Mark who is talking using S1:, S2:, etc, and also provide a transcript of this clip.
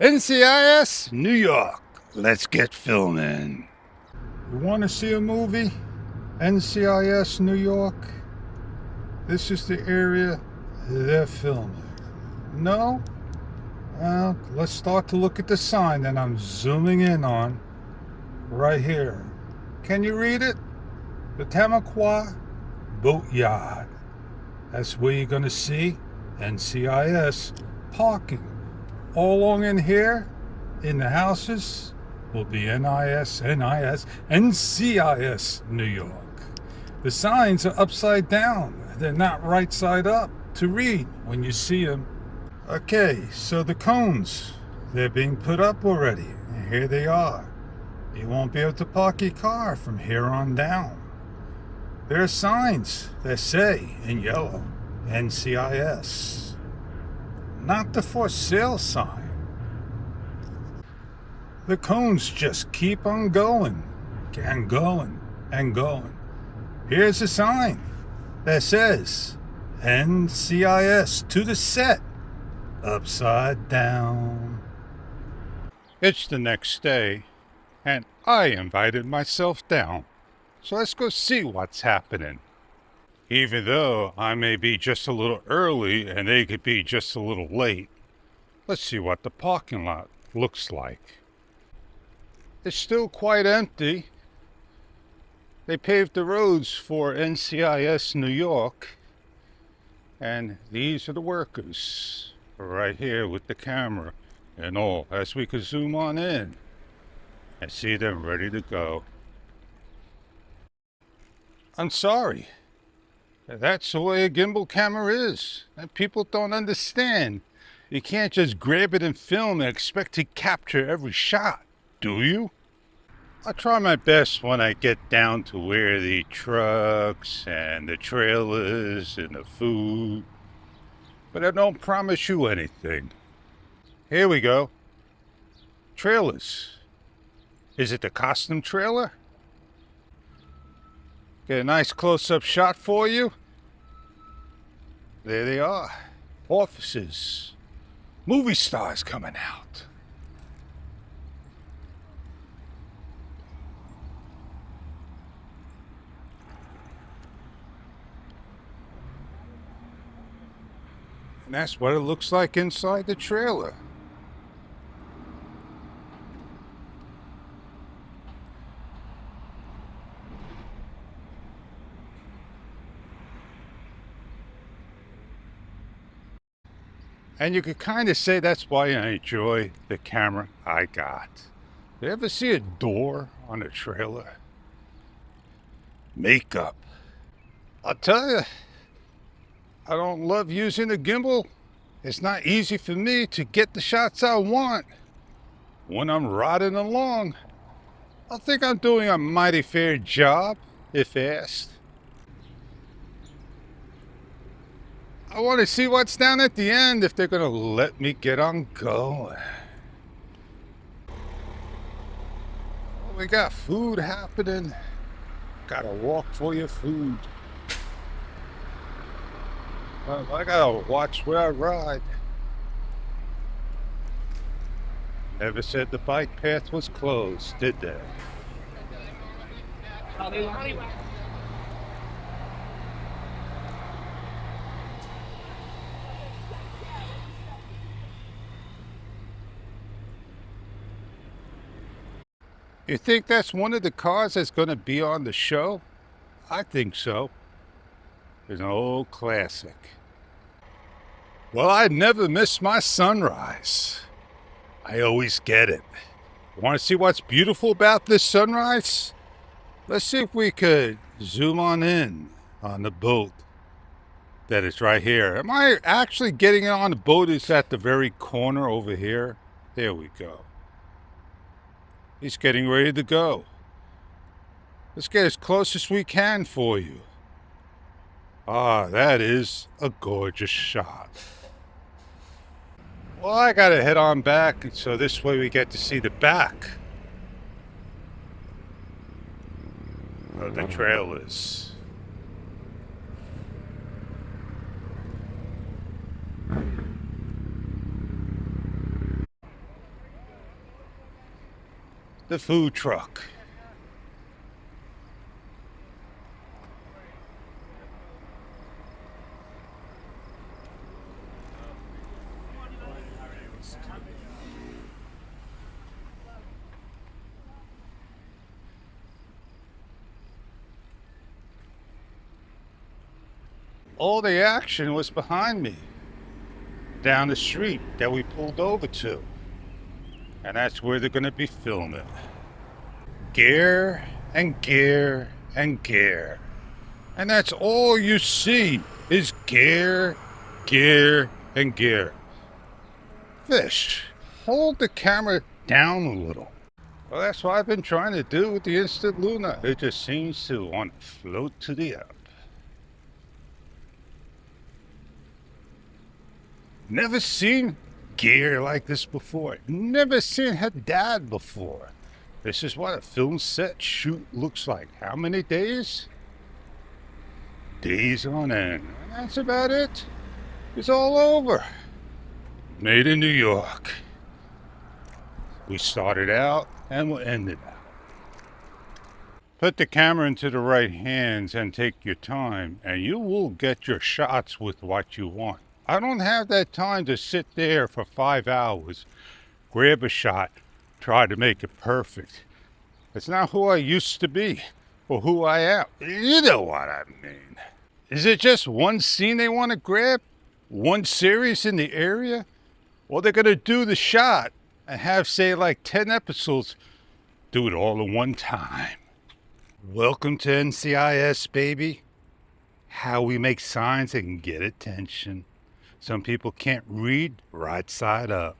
S1: NCIS, New York. Let's get filming.
S2: You want to see a movie? NCIS, New York. This is the area they're filming. No? Well, let's start to look at the sign that I'm zooming in on right here. Can you read it? The Tamaqua Boatyard. That's where you're going to see NCIS parking. All along in here, in the houses, will be NCIS, New York. The signs are upside down. They're not right side up to read when you see them. Okay, so the cones, they're being put up already. And here they are. You won't be able to park your car from here on down. There are signs that say in yellow, NCIS. Not the for sale sign. The cones just keep on going and going and going. Here's a sign that says NCIS to the set, upside down.
S1: It's the next day, and I invited myself down. So let's go see what's happening. Even though I may be just a little early and they could be just a little late, let's see what the parking lot looks like. It's still quite empty. They paved the roads for NCIS New York, and these are the workers right here with the camera and all, as we could zoom on in and see them ready to go. I'm sorry. That's the way a gimbal camera is, and people don't understand. You can't just grab it and film and expect to capture every shot, do you? I try my best when I get down to where the trucks and the trailers and the food, but I don't promise you anything. Here we go. Trailers. Is it the costume trailer? Get a nice close-up shot for you. There they are. Offices. Movie stars coming out. And that's what it looks like inside the trailer. And you could kind of say that's why I enjoy the camera I got. You ever see a door on a trailer? Makeup. I'll tell you, I don't love using a gimbal. It's not easy for me to get the shots I want when I'm riding along. I think I'm doing a mighty fair job, if asked. I want to see what's down at the end, if they're going to let me get on going. We got food happening. Gotta walk for your food. I gotta watch where I ride. Never said the bike path was closed, did they? You think that's one of the cars that's going to be on the show? I think so. It's an old classic. Well, I never miss my sunrise. I always get it. Want to see what's beautiful about this sunrise? Let's see if we could zoom on in on the boat that is right here. Am I actually getting it on the boat? It's at the very corner over here. There we go. He's getting ready to go. Let's get as close as we can for you. Ah, that is a gorgeous shot. Well, I gotta head on back, so this way we get to see the back of the trailers. the food truck. All the action was behind me, down the street that we pulled over to. And that's where they're going to be filming. Gear and gear and gear. And that's all you see is gear, gear, and gear. Fish, hold the camera down a little. Well, that's what I've been trying to do with the Instant Luna. It just seems to want to float to the up. Never seen gear like this before. Never seen her dad before. This is what a film set shoot looks like. How many days? Days on end. And that's about it. It's all over. Made in New York. We started out and we'll end it out. Put the camera into the right hands and take your time, and you will get your shots with what you want. I don't have that time to sit there for 5 hours, grab a shot, try to make it perfect. It's not who I used to be or who I am. You know what I mean. Is it just one scene they want to grab? One series in the area? Or they're going to do the shot and have, say, like 10 episodes, do it all in one time. Welcome to NCIS, baby. How we make signs and get attention. Some people can't read right side up.